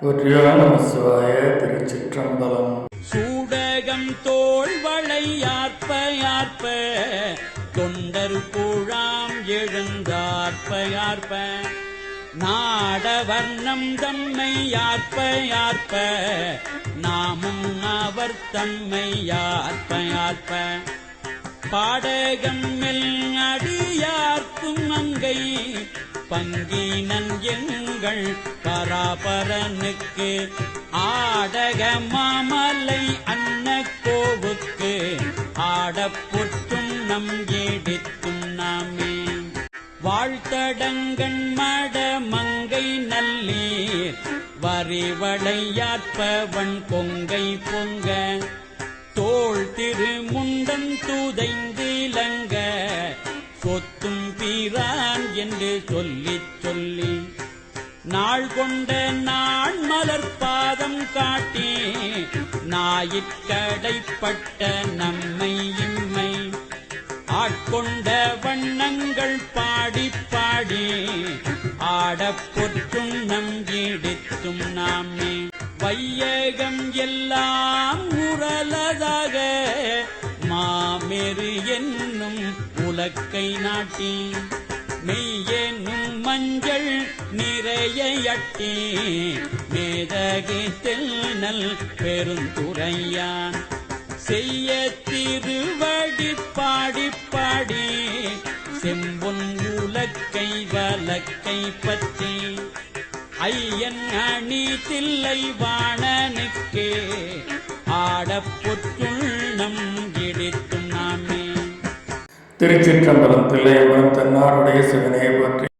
நமசிவாய. திருச்சிற்றம்பலம். சூடகம் தோள் வளையாற்ப யாற்ப தொண்டர் கூழாம் எழுந்தாற்ப யாற்ப நாடவர்ணம் தம்மை யாற்ப யாற்ப நாமும் அவர் தம்மை யாற்ப யாற்ப பாடகம் மெல் அடியார்க்கும் அங்கை பங்கினன் எங்கள் பராபரனுக்கு ஆடக மாமலை அன்னக்கோவுக்கு ஆடப்புற்றும் நம் ஏடித்தும் நாமே வாழ்த்தடங்கண் மட மங்கை நல்லீர் வரிவளையாற்பவன் கொங்கை பொங்க தோள் திருமுண்டன் துதைந்திலங்க சொத்தும் பீரான் என்று சொல்லிச் சொல்லி நாள் கொண்ட நான் மலர்பாதம் காட்டி ஞாயிற்கடைப்பட்ட நம்மை இம்மை ஆட்கொண்ட வண்ணங்கள் பாடி பாடி ஆடப்பொற்றும் நம் ஈடித்தும் நாமே வையகம் எல்லாம் உரலதாக மாமெரு என்னும் உலக்கை நாட்டி மெய்யென்னும் மஞ்சள் நிறையட்டி மேதகை தெல்நல் பெருந்துரையான் செய்ய திருவடி பாடி பாடி செம்பொன் உலக்கை வலக்கை பற்றி ஐயன் அணி தில்லை வாணனுக்கே ஆடப்பொற்றுள் நம் இடித்தும் நாமே. திருச்சிற்றம்பலம். தில்லையம்பலம் தென்னாடுடைய சிவனையை பற்றி